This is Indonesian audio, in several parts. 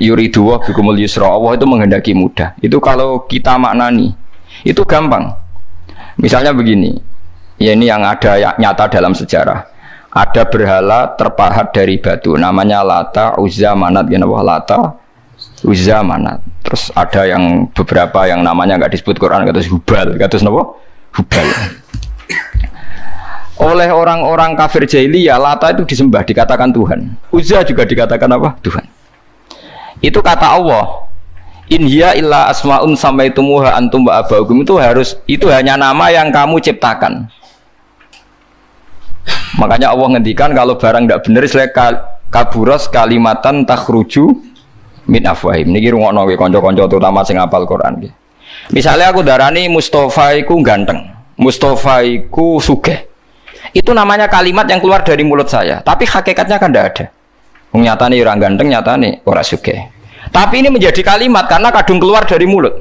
yuridu wa bikumul yusra. Allah itu menghendaki mudah. Itu kalau kita maknani itu gampang. Misalnya begini. Ya ini yang ada nyata dalam sejarah. Ada berhala terpahat dari batu namanya Lata, Uzza, Manat. Lata, Uzza, Manat. Terus ada yang beberapa yang namanya enggak disebut Quran, kata Hubal, kata napa? Hubal. Oleh orang-orang kafir jahiliyah, Lata itu disembah, dikatakan Tuhan. Uzza juga dikatakan apa? Tuhan. Itu kata Allah. In hiya illa asmaun samaitumuha antum wa abaukum, itu hanya nama yang kamu ciptakan. Makanya Allah ngendikan kalau barang tidak benar kaburos kalimatan takhruju min afwahim. Niki rungokno nggih kanca-kanca terutama sing hafal Quran nggih. Misalnya aku darani Mustofa iku ganteng, Mustofa iku sugih. Itu namanya kalimat yang keluar dari mulut saya, tapi hakikatnya kan tidak ada. Nyatane ora ganteng, nyatane ora sugih. Tapi ini menjadi kalimat karena kadung keluar dari mulut.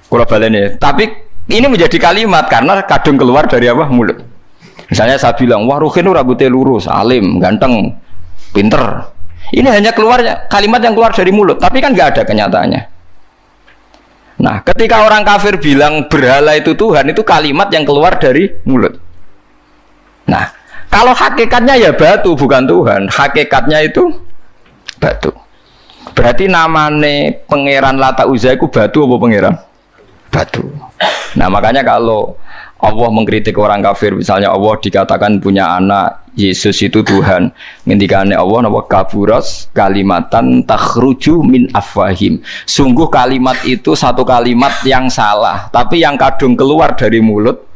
Kula baleni, tapi ini menjadi kalimat karena kadung keluar dari apa? Mulut. Misalnya saya bilang, wah Ruhin itu rambutnya lurus, alim, ganteng, pinter. Ini hanya keluarnya kalimat yang keluar dari mulut, tapi kan nggak ada kenyataannya. Nah, ketika orang kafir bilang berhala itu Tuhan, itu kalimat yang keluar dari mulut. Nah, kalau hakikatnya ya batu bukan Tuhan, hakikatnya itu batu. Berarti namane pangeran Lata Uzza itu batu apa pangeran? Batu. Nah, makanya kalau Allah mengkritik orang kafir, misalnya Allah dikatakan punya anak, Yesus itu Tuhan. Ngendikane Allah napa kaburas kalimatan takhruju min afwahim. Sungguh kalimat itu satu kalimat yang salah, tapi yang kadung keluar dari mulut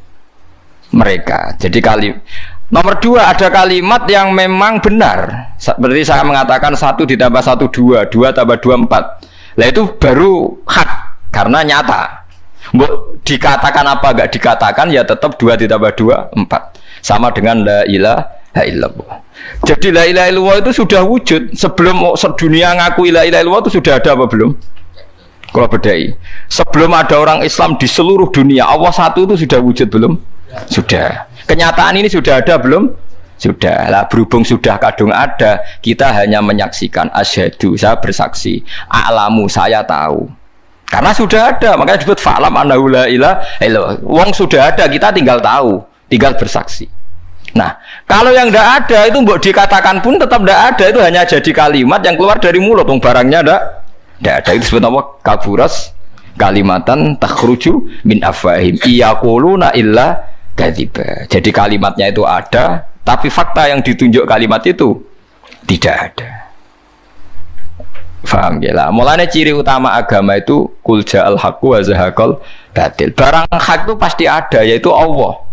mereka. Jadi nomor dua, ada kalimat yang memang benar. Berarti saya mengatakan 1 ditambah 1 2, 2 tambah 2 4. Lah itu baru hak karena nyata. Dikatakan apa enggak dikatakan ya tetap 2 ditambah 2 4. Sama dengan la ilaha illallah. Jadi la ilaha illallah itu sudah wujud sebelum sedunia ngaku la ilaha illallah itu sudah ada apa belum? Kalau bedai. Sebelum ada orang Islam di seluruh dunia, Allah satu itu sudah wujud belum? Sudah. Kenyataan ini sudah ada belum? Sudah. Lah berhubung sudah kadung ada, kita hanya menyaksikan asyhadu, saya bersaksi, a'lamu, saya tahu. Karena sudah ada, makanya disebut fa'lam annahu la ilaha illallah. Wong sudah ada, kita tinggal tahu, tinggal bersaksi. Nah, kalau yang tidak ada itu mbok dikatakan pun tetap tidak ada, itu hanya jadi kalimat yang keluar dari mulut, wong barangnya tidak ada. Itu disebut apa? Kaburas kalimatan takhruju min afwahim iyaquluna illa kadziba. Jadi kalimatnya itu ada, tapi fakta yang ditunjuk kalimat itu tidak ada. Faham ya lah. Mulanya ciri utama agama itu kul ja'al haqqu wa zahaqal batil. Barang hak itu pasti ada, yaitu Allah.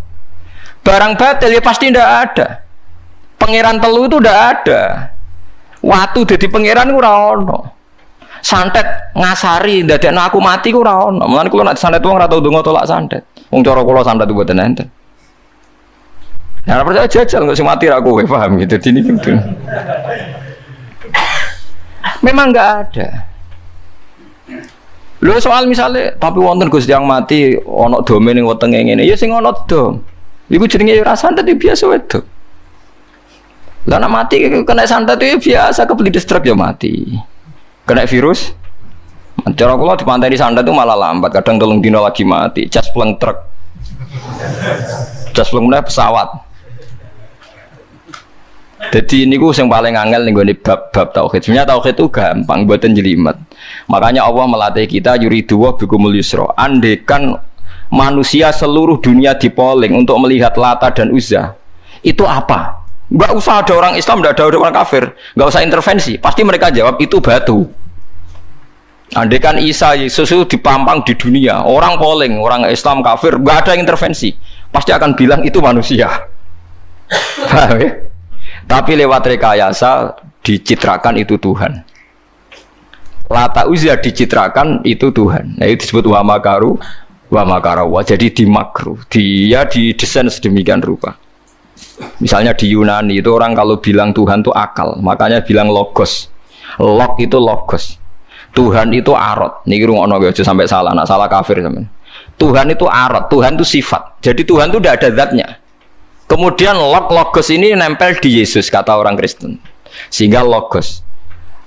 Barang batil ya pasti tidak ada. Pangeran telu itu tidak ada. Watu jadi pangeran itu ora ono. Santet ngasari ndadekno aku mati ku ora ono. Mulane kula nek santet wong ora tau ndonga tolak santet. Wong cara kula santet mboten enten. Nah, percaya jajal kok sing mati ra kowe, paham gitu. Dini gitu. Memang enggak ada. Lho soal misalnya tapi wonten Gusti yang mati ana dome ning wetenge ngene. Ya sing ana dom. Iku jenenge ora santet biasa wedok. Lah nek mati kena santet itu biasa kepelides truk ya mati. Kena virus. Cara kula dipanteni santet itu malah lambat, kadang 3 dina lagi mati, cas pleng truk. Cas pleng pesawat. Jadi ini gue yang paling angel nih gue bab tauhid. Sebenarnya tauhid itu gampang, buatan jelimet. Makanya Allah melatih kita yuridu wa bikumul yusra. Andekan manusia seluruh dunia dipoling untuk melihat Lata dan Uzza, itu apa? Gak usah ada orang Islam, gak ada orang kafir, gak usah intervensi. Pasti mereka jawab itu batu. Andekan Isa Yesus itu dipampang di dunia, orang poling, orang Islam kafir, gak ada intervensi. Pasti akan bilang itu manusia. Paham ya? Tapi lewat rekayasa dicitrakan itu Tuhan. Lata Uzza dicitrakan itu Tuhan. Nah, itu disebut wa makaru wa makarawa. Jadi dimakru. Dia didesain sedemikian rupa. Misalnya di Yunani itu orang kalau bilang Tuhan itu akal, makanya bilang logos. Log itu logos. Tuhan itu arot. Niki rungono aja sampai salah, nak salah kafir sampean. Tuhan itu arot, Tuhan itu sifat. Jadi Tuhan itu tidak ada zatnya. Kemudian logos ini nempel di Yesus kata orang Kristen, sehingga logos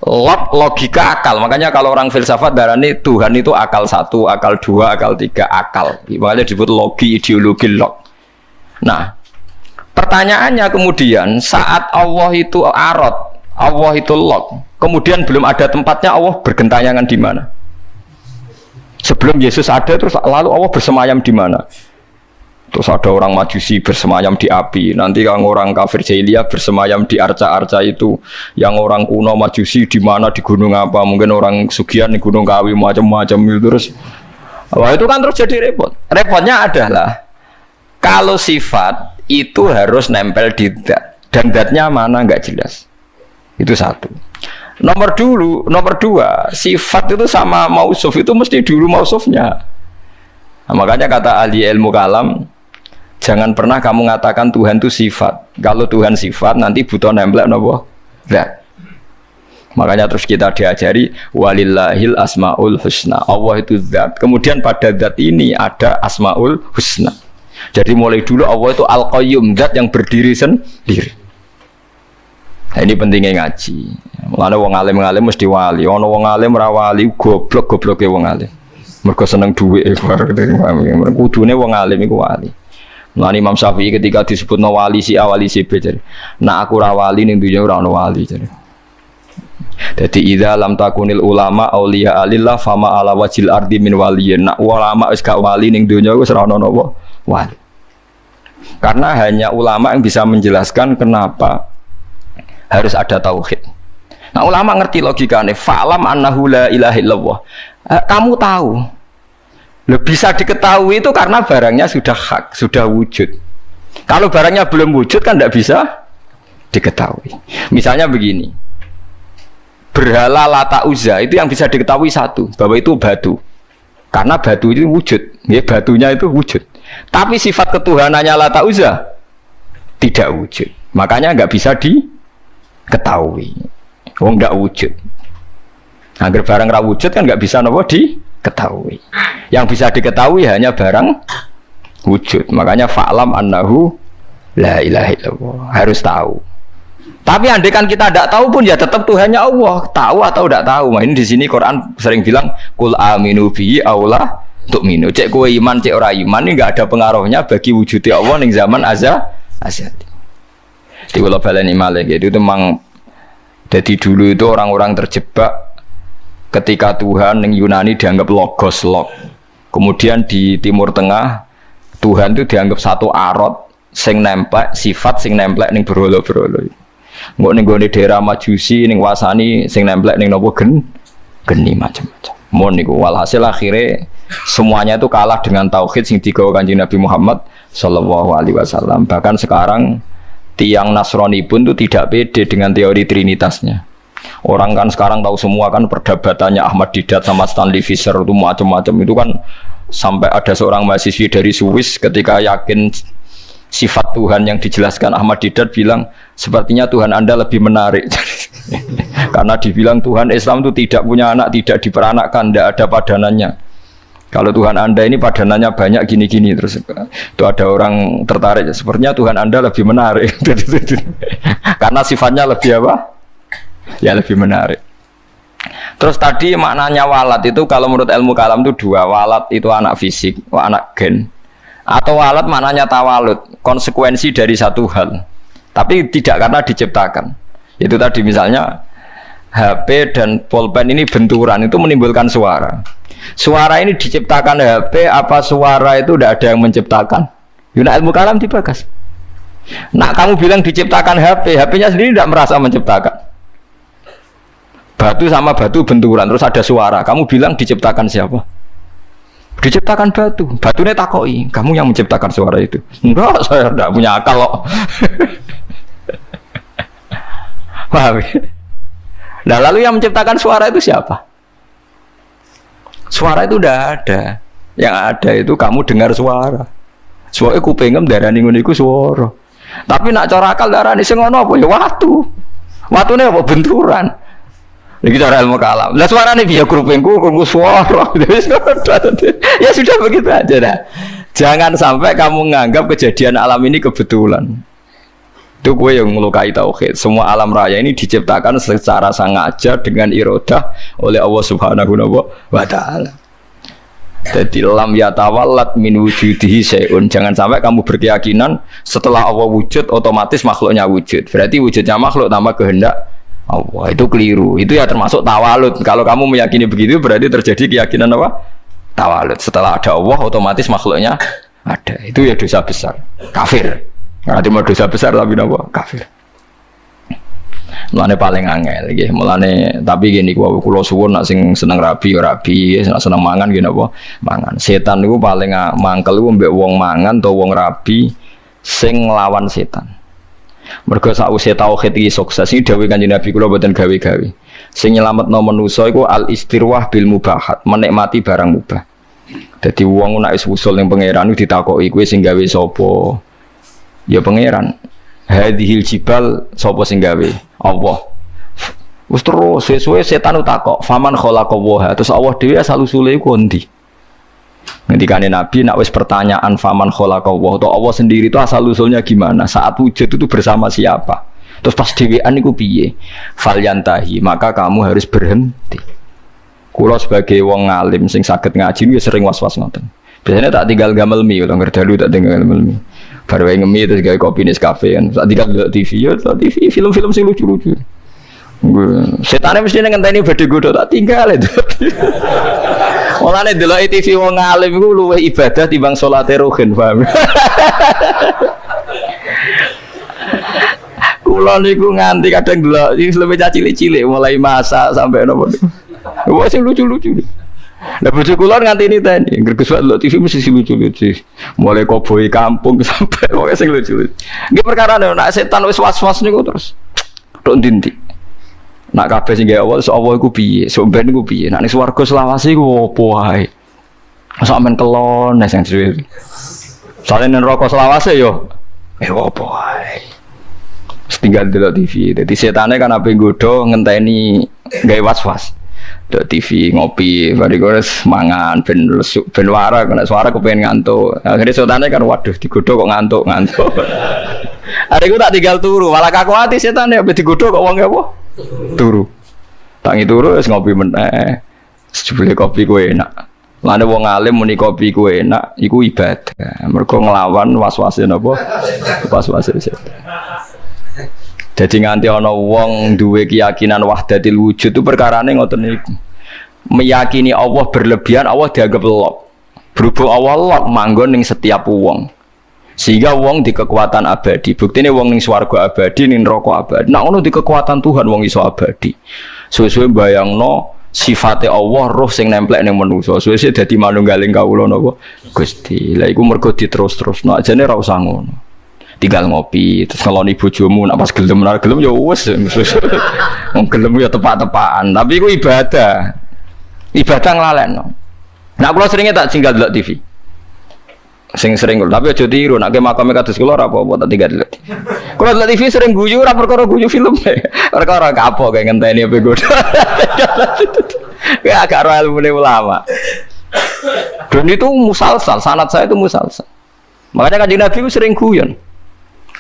logika akal. Makanya kalau orang filsafat darani Tuhan itu akal satu, akal dua, akal tiga, akal. Makanya disebut logi, ideologi log. Nah, pertanyaannya kemudian saat Allah itu arad, Allah itu log, kemudian belum ada tempatnya, Allah bergentayangan di mana? Sebelum Yesus ada terus lalu Allah bersemayam di mana? Terus ada orang Majusi bersemayam di api. Nanti yang orang kafir jahiliyah bersemayam di arca-arca itu. Yang orang kuno Majusi di mana, di gunung apa? Mungkin orang Sugihan di Gunung Kawi macam-macam itu terus. Wah, itu kan terus jadi repot. Repotnya adalah kalau sifat itu harus nempel di dat dan datnya mana nggak jelas. Itu satu. Nomor dua, sifat itu sama mausuf itu mesti dulu mausufnya. Nah, makanya kata ahli ilmu kalam, jangan pernah kamu mengatakan Tuhan itu sifat. Kalau Tuhan sifat nanti butuh nempel nopo. Zat. Makanya terus kita diajari walillahil asmaul husna. Allah itu zat. Kemudian pada zat ini ada asmaul husna. Jadi mulai dulu Allah itu al-qayyum, zat yang berdiri sendiri. Nah, ini pentingnya ngaji. Mulane wong alim-alim mesti wali. Ana wong alim ora wali, goblok-gobloke wong alim. Mergo seneng dhuwit bareng. Kudune wong alim iku wali. Mulane Imam Syafi'i ketika disebutno wali si A wali si B jare. Nak aku ora wali ning dunya ora ono wali jare. Dadi idza lam takunil ulama auliya alillah fama ala wajil ardi min waliyin. Nak ulama wis gak wali ning dunya wis ora ono napa wali. Karena hanya ulama yang bisa menjelaskan kenapa harus ada tauhid. Nah, ulama ngerti logikanya. Fa'lam annahu la ilaha illallah. Kamu tahu. Bisa diketahui itu karena barangnya sudah hak, sudah wujud. Kalau barangnya belum wujud kan tidak bisa diketahui. Misalnya begini. Berhala Lata Uzza itu yang bisa diketahui satu, bahwa itu batu. Karena batu itu wujud. Ya, batunya itu wujud. Tapi sifat ketuhanannya Lata Uzza tidak wujud. Makanya nggak bisa diketahui. Wong nggak wujud. Agar barang ra wujud kan nggak bisa nopo diketahui. Yang bisa diketahui hanya barang wujud. Makanya fa'lam annahu la ilaha illallah. Harus tahu. Tapi andai kan kita tidak tahu pun ya tetap Tuhannya Allah. Tahu atau tidak tahu. Nah, ini di sini Quran sering bilang kul aminu bihi aula untuk minu. Cek kowe iman, cek ora iman ini nggak ada pengaruhnya bagi wujudnya Allah ning zaman azali. Di kula baleni malih itu memang. Jadi dulu itu orang-orang terjebak ketika Tuhan yang Yunani dianggap logos log. Kemudian di Timur Tengah Tuhan itu dianggap satu arot sing nemplek sifat sing nemplek ning berhala-berhala. Engko ning gone daerah Majusi ning wasani sing nemplek ning napa geni macam-macam. Mon niku walhasil akhirnya semuanya itu kalah dengan tauhid sing digawa Kanjeng Nabi Muhammad sallallahu alaihi wasallam. Bahkan sekarang tiang Nasrani pun itu tidak pede dengan teori trinitasnya. Orang kan sekarang tahu semua kan perdebatannya Ahmad Didat sama Stanley Fischer itu macam-macam itu kan sampai ada seorang mahasiswi dari Swiss ketika yakin sifat Tuhan yang dijelaskan Ahmad Didat bilang sepertinya Tuhan Anda lebih menarik. Karena dibilang Tuhan Islam itu tidak punya anak, tidak diperanakkan, tidak ada padanannya. Kalau Tuhan Anda ini padanannya banyak gini-gini terus itu ada orang tertarik. Sepertinya Tuhan Anda lebih menarik. Karena sifatnya lebih apa? Ya lebih menarik. Terus tadi maknanya walat itu kalau menurut ilmu kalam itu dua. Walat itu anak fisik, anak gen. Atau walat maknanya tawalud, konsekuensi dari satu hal. Tapi tidak karena diciptakan. Itu tadi misalnya HP dan pulpen ini benturan itu menimbulkan suara. Suara ini diciptakan HP apa suara itu tidak ada yang menciptakan? Yuna ilmu kalam dibagas. Nah kamu bilang diciptakan HP, HP-nya sendiri tidak merasa menciptakan. Batu sama batu benturan terus ada suara. Kamu bilang diciptakan siapa? Diciptakan batu. Batunya takoi. Kamu yang menciptakan suara itu? Enggak, saya tidak punya akal loh. Paham? Nah lalu yang menciptakan suara itu siapa? Suara itu udah ada. Yang ada itu kamu dengar suara. Soalnya kupingem darani ngono iku suara. Tapi nak cara akal darani sing ngono apa ya watu. Watune apa benturan. Iki cara ilmu kalam. Lah suarane piye kupingku krungu suara. Ya sudah begitu aja dah. Jangan sampai kamu menganggap kejadian alam ini kebetulan. Itu gue yang melukai tauhid. Semua alam raya ini diciptakan secara sengaja dengan irodah oleh Allah Subhanahu wa Ta'ala. Jadi lam yatawallat min wujudihi syai'un. Jangan sampai kamu berkeyakinan setelah Allah wujud otomatis makhluknya wujud. Berarti wujudnya makhluk tanpa kehendak Allah. Itu keliru. Itu ya termasuk tawalud. Kalau kamu meyakini begitu berarti terjadi keyakinan apa? Tawalud. Setelah ada Allah otomatis makhluknya ada. Itu ya dosa besar. Kafir. Karena cuma dosa besar tapi apa? Kafir. Mulane paling angel nggih. Mulane tapi gini kula suwun nak sing seneng rabi ya rabi, nak seneng mangan gini apa? Mangan. Setan niku paling mangkel iku mbek wong mangan atau wong rabi sing nglawan setan. Mergo sakwise tauhid iki sukses iki dawuh Kanjeng Nabi kula mboten gawe-gawe. Sing nyelametno manusa iku al istirwah bil mubahat, menikmati barang mubah. Dadi wong nek wis usul ning pangeran ditakoki kowe sing gawe sapa? Ya pangeran. Hadhil jibal sapa sing gawe? Allah. Wis terus sesuai setan utakok, faman khalaqallaha. Terus Allah dhewe asal usule iku endi? Ngendikane Nabi nak wis pertanyaan faman khalaqallaha, to Allah sendiri itu asal usulnya gimana? Saat wujud itu bersama siapa? Terus pas dhewean iku piye? Falyantahi, maka kamu harus berhenti. Kula sebagai wong alim sing saged ngaji ya sering was-was ngoten. Biasanya tak tinggal gamel mie, kalau ngerdalu tak tinggal gamel mie. Baru yang ngemil terus gawe kopi Nescafe kan. Tak tinggal lihat TV ya, TV film-film sing lucu-lucu. Setane mesti ngenteni badhe godho tak tinggal itu. Mulane delok TV wong alim iku luwih ibadah timbang salate ruhin, paham. Kula niku nganti kadang delok iki luwih cilik-cilik mulai masak sampai nopo. Wah sing lucu-lucu. Lah bojo kula nganti niteni, greges wae lho TV mesti lucu-lucu. Mulai koboi kampung sampai wong sing lucu. Nggih perkara nek setan wis was-was niku terus tok ndi-ndi. Nak kabeh sing gawe awal sok Allah iku piye? Sok ben iku piye? Nak ning swarga selawase iku opo wae? Masa men kelon sing dhewe. Sale ning neraka selawase yo opo wae? Tinggal delok TV. Dadi setane kan ape nggodho ngenteni gawe was-was. Dok TV ngopi, bari gores mangan ben lesuk ben wara kena suara kepengin ngantuk. Akhire setane kan waduh digodho kok ngantuk. Areku tak tinggal turu, malah kaku ati setane ape digodho kok wong apa? Turu. Tangi turu wis ngopi meneh. Jebule kopi ku enak. Lane wong alim muni kopi ku enak iku ibadah. Mergo nglawan was-wase napa? Was-wase setan. Jadi nganti ana wong duwe keyakinan wahdatil wujud itu perkarane ngoten niku. Meyakini Allah berlebihan, Allah dianggap lok. Berhubung Allah lok manggon ning setiap wong. Sehingga wong di kekuatan abadi. Buktine wong ning swarga abadi, ning neraka abadi. Nek ono di kekuatan Tuhan wong iso abadi. Suwe-suwe bayangno sifate Allah roh sing nemplek ning manusa. Suwe-suwe dadi manunggaling kawula napa Gusti. Lah iku mergo diterus-terusno. Ajane ra usah ngono. Tinggal ngopi terus ngeloni bojomu nak pas gelem ya wis wong gelem ya tepak-tepakan tapi iku ibadah nglalekno. Nak kula seringe tak tinggal delok TV sing sering kula tapi aja tiru nak ke makame kados kula ora apa-apa tak tinggal delok kula delok TV sering guyu ora perkara guyu film perkara kapok kayak ngenteni ape godho ya agak ora ilmune ulama dan itu musalsal sanad saya itu musalsal makanya Kanjeng Nabi itu sering guyon.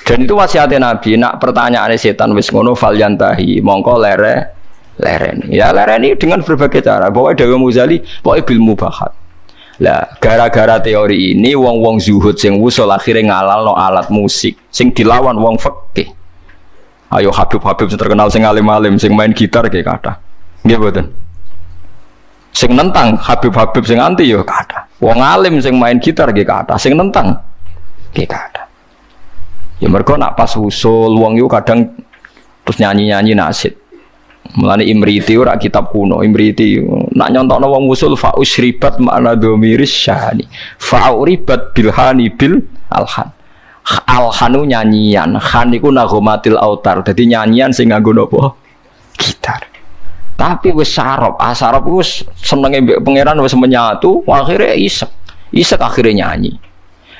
Dan itu wasiatnya Nabi, nak pertanyaannya setan wis ngono falyantahi, mongko lereni. Ya lereni dengan berbagai cara. Bahwa Dewa Muzali, pokoknya bil mubahat. Lah, gara-gara teori ini wong-wong zuhud sing wusul akhirnya ngalalno alat musik sing dilawan wong fikih. Ayo Habib-habib sing terkenal sing alim-alim sing main gitar kayak kata. Nggih mboten. Sing nentang Habib-habib sing anti yo kata. Wong alim sing main gitar kayak kata, sing nentang kayak kata. Ya mereka nak pas usul wong itu kadang terus nyanyi-nyanyi nasid. Mulane Imriti ora kitab kuno. Imriti nak nyontokno wong usul fa usribat makna dhamiris syahani. Fa uribat bilhani bil alhan. Alhanu nyanyian, khan iku nagomatil autar. Dadi nyanyian sing nganggo napa? Gitar. Tapi wis sarop, asarop wis senenge mbek pangeran wis menyatu, akhirnya isek akhirnya nyanyi.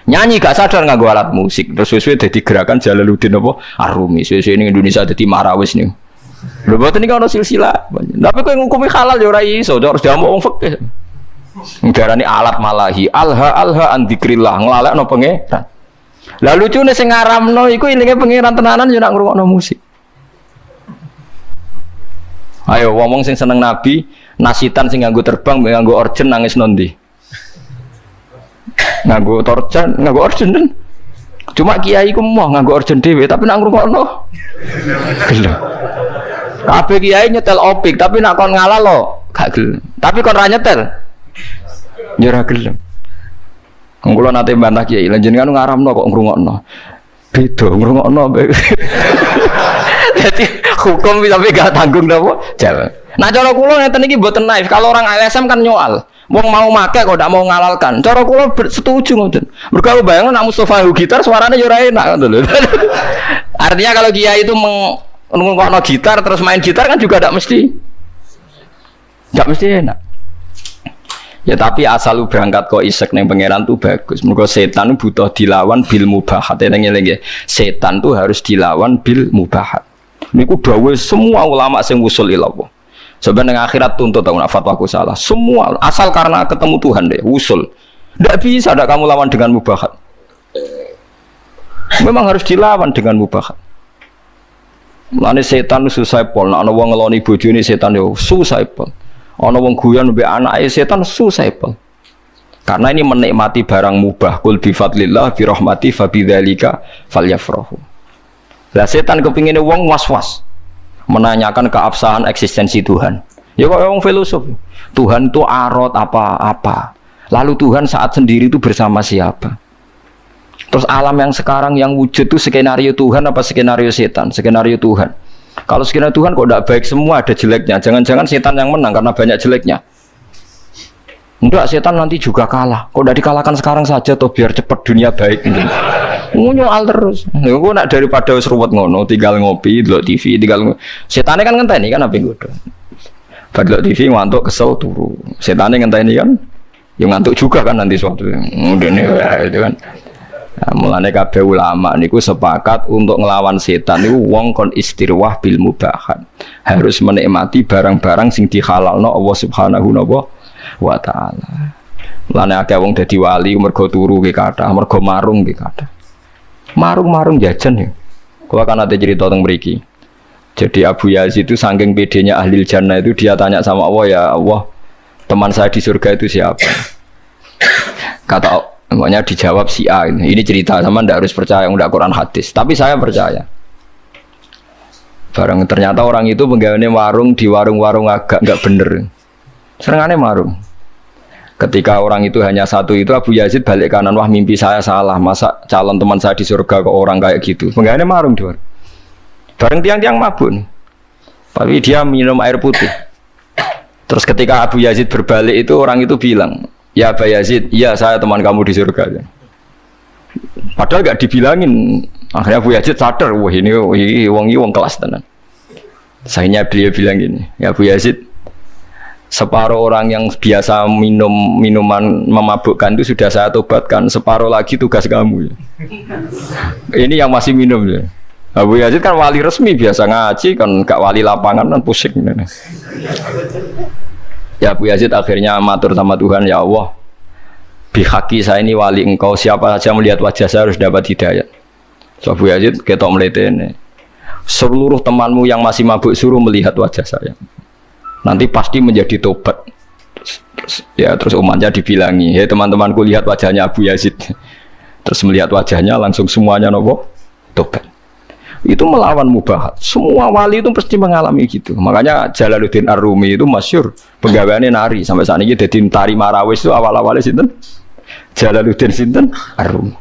Nyanyi gak sadar nganggo alat musik terus suwe-suwe dadi gerakan Jalaluddin apa Arumi suwe-suwe ning Indonesia dadi marawis nih lho mboten iki ana silsilah tapi kowe ngukumi halal ya ora iso harus diamuk wong fikih ngarani alat malahi alha an dzikrillah nglalekno pangeran Lah lucune sing ngaramno iku ilinge pangeran tenanan yo nak ngrungokno musik. Ayo wong sing seneng nabi, nasitan sing nganggo terbang nganggo orjen nangis nondi. Nganggo torjan, nganggo orjen kan. Cuma kiai ku mau nganggo orjen dhewe tapi nak ngrungokno. Gelem. Kabeh kiai nyetel opik tapi nak kon ngalah lo gak gelem. Tapi kon ra nyetel. Yo ora gelem. Kula nate mbantah kiai, lan jenengan ngaramno kok ngrungokno. Beda ngrungokno. Jadi hukum tapi gak tanggung napa? Jalan. Nah cara kula ngeten iki mboten naif. Kalau orang LSM kan nyoal. Wong mau make kok ndak mau ngalalkan. Cara kula setuju ngoten. Mergo bayangno nak Mustofa gitar suaranya yo ora enak ngoten lho. Artinya kalau kiai itu ngungkapno gitar terus main gitar kan juga ndak mesti enak. Ya tapi asal lu berangkat kok isek neng pangeran tuh bagus. Mergo setan butuh dilawan bil mubahat. Eling-eling setan tuh harus dilawan bil mubahat. Niku dawuh semua ulama sing usul ilallah. Sebenarnya akhirat tuntut tahu fatwaku salah. Semua asal karena ketemu Tuhan deh usul. Tidak bisa ada kamu lawan dengan mubahat. Memang harus dilawan dengan mubahat. Lane setan susah pol. Ana wong ngeloni bojone setan yo susah pol. Ana wong guyon mbek anake setan susah pol. Karena ini menikmati barang mubah. Qul bi fadlillah bi rahmati fa bidzalika falyafrahu. Lah setan kepingine wong was-was. Menanyakan keabsahan eksistensi Tuhan. Ya kok wong filosof. Tuhan itu arot apa-apa. Lalu Tuhan saat sendiri itu bersama siapa? Terus alam yang sekarang yang wujud itu skenario Tuhan apa skenario setan? Skenario Tuhan. Kalau skenario Tuhan kok tidak baik semua ada jeleknya. Jangan-jangan setan yang menang karena banyak jeleknya. Enggak, setan nanti juga kalah. Kok tidak dikalahkan sekarang saja toh biar cepat dunia baik gitu. Nyoal terus. Gue nak daripada seruat ngono, tinggal ngopi, delok TV, tinggal setannya kan ngenteni kan apa nggoda. Delok TV ngantuk kesel turu. Setannya ngenteni kan, ya ngantuk juga kan nanti suatu. Ngene itu kan. Nah, mulane kabeh ulama niku sepakat untuk ngelawan setan niku wong kon istirwah bil mubahat. Harus menikmati barang-barang sing dihalalno Allah Subhanahu wa taala. Mulane akeh wong dadi wali mergo turu ki kathah, mergo marung ki kathah. Marung-marung jajan ya. Kalau kan ada cerita tentang mriki. Jadi Abu Yazid itu saking pedenya ahli jannah itu dia tanya sama Allah, ya Allah, teman saya di surga itu siapa? Kata makanya dijawab si A. Ini cerita sama ndak harus percaya ndak Quran hadis, tapi saya percaya. Barang ternyata orang itu penggaweane warung di warung-warung agak nggak bener. Serengane marung. Ketika orang itu hanya satu itu Abu Yazid balik kanan, wah mimpi saya salah, masa calon teman saya di surga ke orang kayak gitu. Penggaweane marung di warung. Bareng tiang-tiang mabuk nih. Tapi dia minum air putih. Terus ketika Abu Yazid berbalik itu orang itu bilang, ya Abu Yazid, iya saya teman kamu di surga. Padahal gak dibilangin. Akhirnya Abu Yazid sadar, wah ini wong kelas tenan. Sayangnya beliau bilang gini, ya Abu Yazid, separuh orang yang biasa minum minuman memabukkan itu sudah saya tobatkan, separuh lagi tugas kamu. Ini yang masih minum ya. Abu Yazid kan wali resmi biasa ngaji kan, gak wali lapangan kan pusing. Ya Abu Yazid akhirnya matur sama Tuhan, ya Allah, bihaki saya ini wali engkau, siapa saja melihat wajah saya harus dapat hidayah. So Abu Yazid ketok melete, seluruh temanmu yang masih mabuk suruh melihat wajah saya. Nanti pasti menjadi tobat. Terus umatnya dibilangi, hei teman-temanku lihat wajahnya Abu Yazid. Terus melihat wajahnya langsung semuanya nopo tobat. Itu melawan mubahat. Semua wali itu pasti mengalami gitu. Makanya Jalaluddin Ar-Rumi itu masyhur penggaweane nari sampai saat ini jadi tari marawis itu awal-awalnya sinten? Jalaluddin sinten? Ar-Rumi.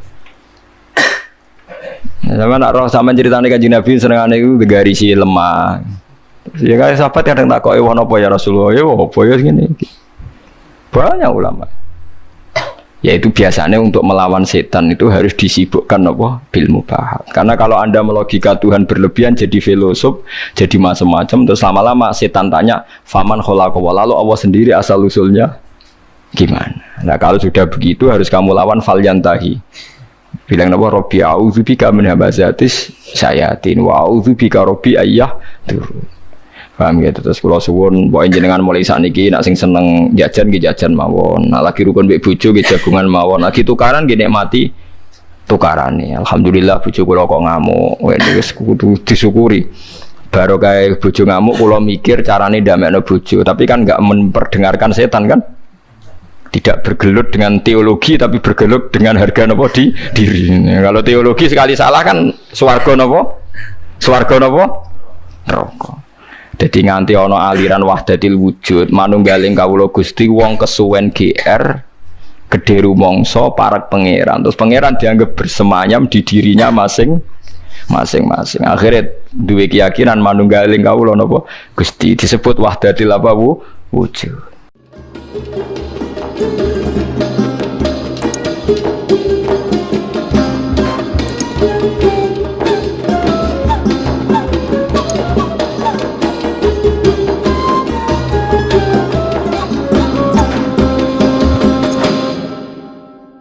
Sama nak roh sama ceritane Kanjeng Nabi senengane iku garisi lemah. Ya kayak sahabat kadang tak kok ewan apa ya Rasulullah, ya apa ya gini. Banyak ulama. Yaitu biasanya untuk melawan setan itu harus disibukkan apa? Bil mubahat. Karena kalau Anda melogika Tuhan berlebihan jadi filosof, jadi macam-macam, terus lama-lama setan tanya, "Faman khalaqa?" Lalu Allah sendiri asal usulnya gimana? Nah, kalau sudah begitu harus kamu lawan falyantahi. Bilang apa? Rabbi a'udzubika min hamazatis syayatin wa a'udzubika rabbi ayyah turun. Paham gitu. Terus kula suwun mbok jenengan mulai sakniki nek sing seneng jajan nggih jajan mawon. Nek lagi rukun mbek bojo nggih jagungan mawon. Lagi tukaran nggih nikmati tukarane. Alhamdulillah bojo kula kok ngamuk. Wis kudu disyukuri. Baru kayak bojo ngamuk kula mikir carane ndamekno bojo, tapi kan enggak memperdengarkan setan kan. Tidak bergelut dengan teologi tapi bergelut dengan harga napa di diri. Kalau teologi sekali salah kan swarga napa? Swarga napa? Neraka. Dadi nganti ana aliran wahdatil wujud, manunggaling kawula Gusti wong kesuwen GR gede rumangsa parek pangeran. Terus pangeran dianggap bersemayam di dirinya masing-masing. Akhirnya duwe keyakinan manunggaling kawula napa Gusti disebut wahdatil apa wujud.